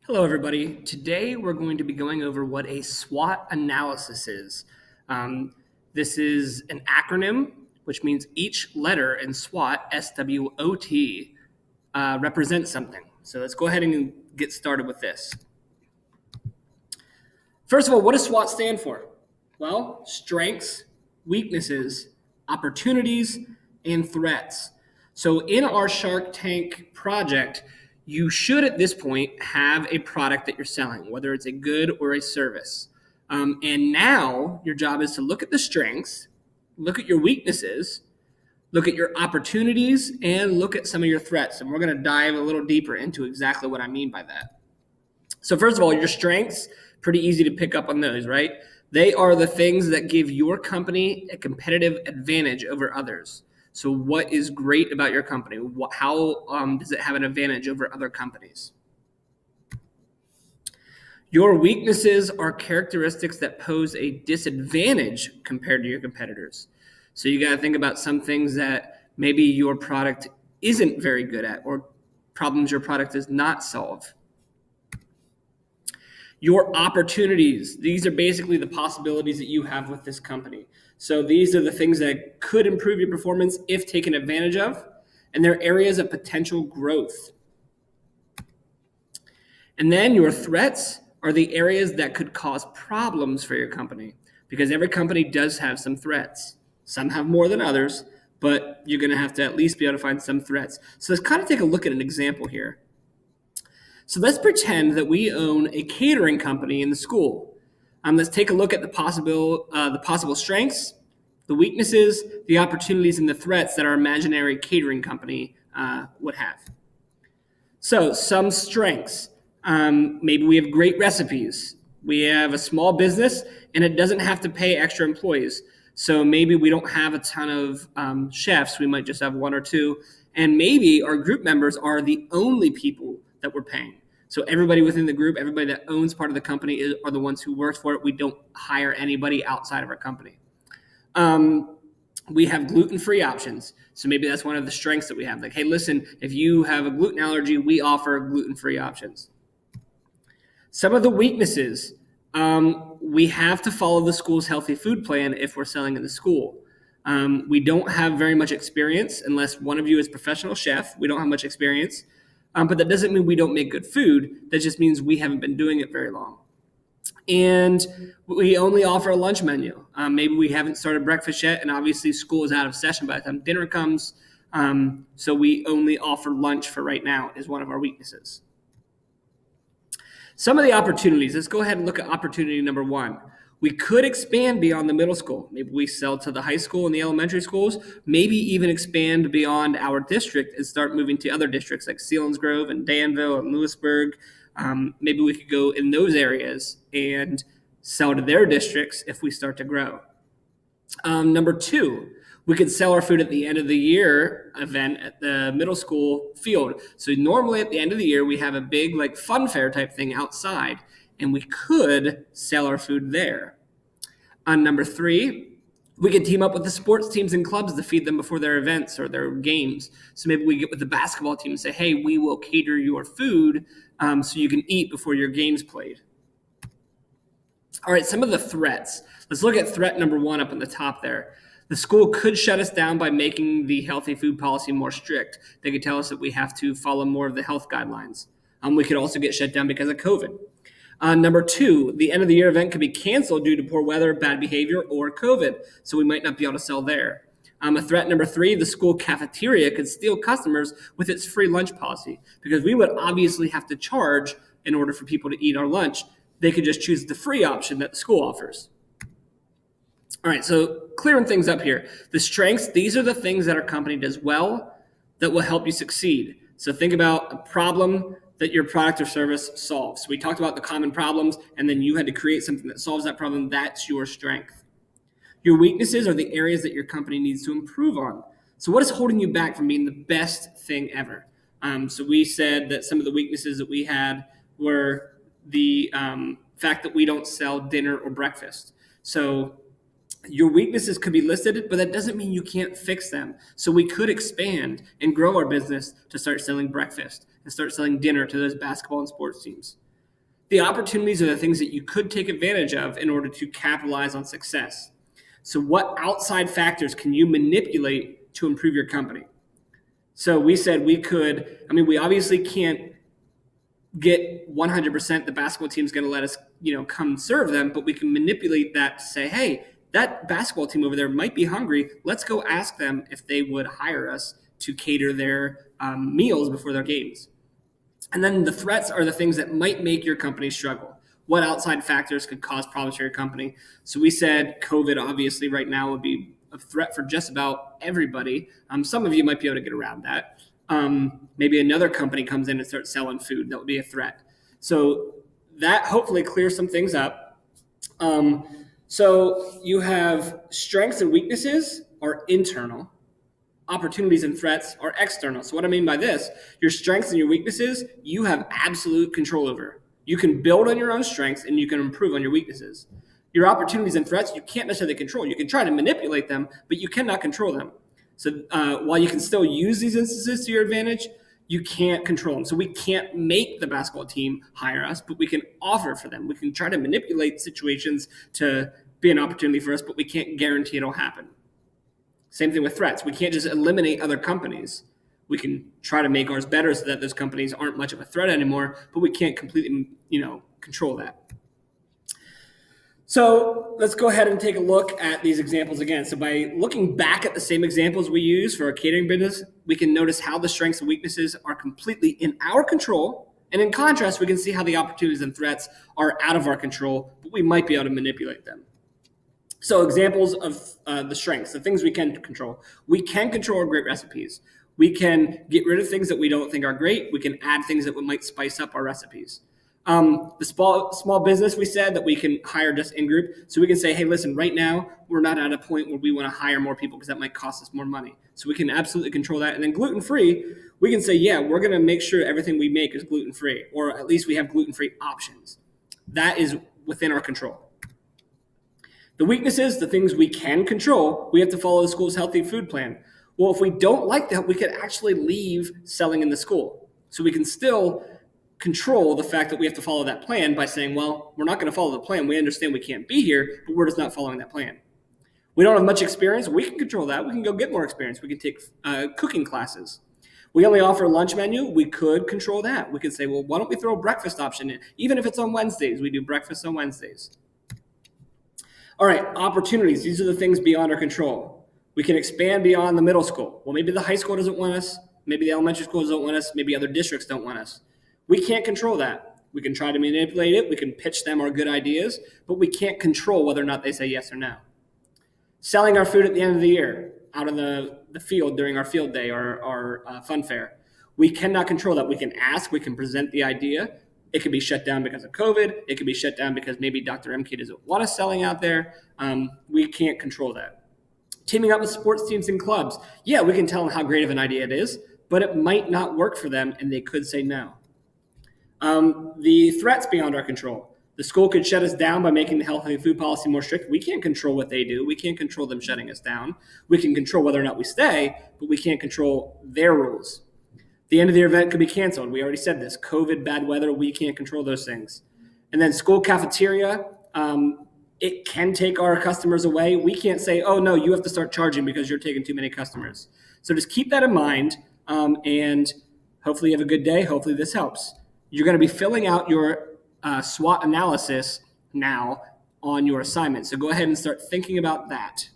Hello, everybody. Today we're going to be going over what a SWOT analysis is. Um, this is an acronym, which means each letter in SWOT, SWOT, represents something. So let's go ahead and get started with this. First of all, what does SWOT stand for? Well, strengths, weaknesses, opportunities, and threats. So in our Shark Tank project, you should at this point have a product that you're selling, whether it's a good or a service. And now your job is to look at the strengths, look at your weaknesses, look at your opportunities, and look at some of your threats. And we're going to dive a little deeper into exactly what I mean by that. So first of all, your strengths, pretty easy to pick up on those, right? They are the things that give your company a competitive advantage over others. So what is great about your company? How does it have an advantage over other companies? Your weaknesses are characteristics that pose a disadvantage compared to your competitors. So you got to think about some things that maybe your product isn't very good at, or problems your product does not solve. Your opportunities, these are basically the possibilities that you have with this company. So these are the things that could improve your performance if taken advantage of, and they're areas of potential growth. And then your threats are the areas that could cause problems for your company, because every company does have some threats. Some have more than others, but you're going to have to at least be able to find some threats. So let's kind of take a look at an example here. So let's pretend that we own a catering company in the school. Let's take a look at the possible strengths, the weaknesses, the opportunities, and the threats that our imaginary catering company would have. So some strengths. Maybe we have great recipes. We have a small business, and it doesn't have to pay extra employees. So maybe we don't have a ton of chefs. We might just have one or two. And maybe our group members are the only people that we're paying. So everybody within the group, everybody that owns part of the company are the ones who work for it. We don't hire anybody outside of our company. We have gluten-free options. So maybe that's one of the strengths that we have. Like, hey, listen, if you have a gluten allergy, we offer gluten-free options. Some of the weaknesses, we have to follow the school's healthy food plan if we're selling in the school. We don't have very much experience unless one of you is a professional chef. We don't have much experience. But that doesn't mean we don't make good food. That just means we haven't been doing it very long. And we only offer a lunch menu. Maybe we haven't started breakfast yet, and obviously school is out of session by the time dinner comes. So we only offer lunch for right now is one of our weaknesses. Some of the opportunities, let's go ahead and look at opportunity number one. We could expand beyond the middle school. Maybe we sell to the high school and the elementary schools, maybe even expand beyond our district and start moving to other districts like Selinsgrove and Danville and Lewisburg. Maybe we could go in those areas and sell to their districts if we start to grow. Number two, we could sell our food at the end of the year event at the middle school field. So normally at the end of the year, we have a big like fun fair type thing outside, and we could sell our food there. Number three, we could team up with the sports teams and clubs to feed them before their events or their games. So maybe we get with the basketball team and say, hey, we will cater your food so you can eat before your game's played. All right, some of the threats. Let's look at threat number one up on the top there. The school could shut us down by making the healthy food policy more strict. They could tell us that we have to follow more of the health guidelines. We could also get shut down because of COVID. Number two, the end of the year event could be canceled due to poor weather, bad behavior, or COVID. So we might not be able to sell there. A threat number three, the school cafeteria could steal customers with its free lunch policy because we would obviously have to charge in order for people to eat our lunch. They could just choose the free option that the school offers. All right, so clearing things up here. The strengths, these are the things that our company does well that will help you succeed. So think about a problem that your product or service solves. So we talked about the common problems, and then you had to create something that solves that problem. That's your strength. Your weaknesses are the areas that your company needs to improve on. So what is holding you back from being the best thing ever? So we said that some of the weaknesses that we had were the fact that we don't sell dinner or breakfast. So your weaknesses could be listed, but that doesn't mean you can't fix them. So we could expand and grow our business to start selling breakfast and start selling dinner to those basketball and sports teams. The opportunities are the things that you could take advantage of in order to capitalize on success. So what outside factors can you manipulate to improve your company? So we said we could, we obviously can't get 100% the basketball team's going to let us, come serve them, but we can manipulate that to say, hey, that basketball team over there might be hungry. Let's go ask them if they would hire us to cater their meals before their games. And then the threats are the things that might make your company struggle. What outside factors could cause problems for your company? So we said COVID obviously right now would be a threat for just about everybody. Some of you might be able to get around that. Maybe another company comes in and starts selling food. That would be a threat. So that hopefully clears some things up. So you have strengths and weaknesses are internal. Opportunities and threats are external. So what I mean by this, your strengths and your weaknesses, you have absolute control over. You can build on your own strengths and you can improve on your weaknesses. Your opportunities and threats, you can't necessarily control. You can try to manipulate them, but you cannot control them. So while you can still use these instances to your advantage, you can't control them. So we can't make the basketball team hire us, but we can offer for them. We can try to manipulate situations to be an opportunity for us, but we can't guarantee it'll happen. Same thing with threats. We can't just eliminate other companies. We can try to make ours better so that those companies aren't much of a threat anymore, but we can't completely, control that. So let's go ahead and take a look at these examples again. So by looking back at the same examples we use for our catering business, we can notice how the strengths and weaknesses are completely in our control. And in contrast, we can see how the opportunities and threats are out of our control, but we might be able to manipulate them. So examples of the strengths, the things we can control. We can control our great recipes. We can get rid of things that we don't think are great. We can add things that might spice up our recipes. The small business, we said that we can hire just in group. So we can say, hey, listen, right now, we're not at a point where we want to hire more people because that might cost us more money. So we can absolutely control that. And then gluten-free, we can say, yeah, we're going to make sure everything we make is gluten-free, or at least we have gluten-free options. That is within our control. The weaknesses, the things we can control, we have to follow the school's healthy food plan. Well, if we don't like that, we could actually leave selling in the school. So we can still control the fact that we have to follow that plan by saying, well, we're not going to follow the plan. We understand we can't be here, but we're just not following that plan. We don't have much experience. We can control that. We can go get more experience. We can take cooking classes. We only offer a lunch menu. We could control that. We could say, well, why don't we throw a breakfast option in? Even if it's on Wednesdays, we do breakfast on Wednesdays. All right, opportunities. These are the things beyond our control. We can expand beyond the middle school. Well, maybe the high school doesn't want us. Maybe the elementary schools don't want us. Maybe other districts don't want us. We can't control that. We can try to manipulate it. We can pitch them our good ideas, but we can't control whether or not they say yes or no. Selling our food at the end of the year, out of the field during our field day or our fun fair. We cannot control that. We can ask. We can present the idea. It could be shut down because of COVID. It could be shut down because maybe Dr. MK doesn't want us selling out there. We can't control that. Teaming up with sports teams and clubs. Yeah, we can tell them how great of an idea it is, but it might not work for them and they could say no. The threats beyond our control. The school could shut us down by making the healthy food policy more strict. We can't control what they do. We can't control them shutting us down. We can control whether or not we stay, but we can't control their rules. The end of the event could be canceled. We already said this. COVID, bad weather, we can't control those things. And then school cafeteria, it can take our customers away. We can't say, oh, no, you have to start charging because you're taking too many customers. So just keep that in mind, and hopefully you have a good day. Hopefully this helps. You're going to be filling out your SWOT analysis now on your assignment. So go ahead and start thinking about that.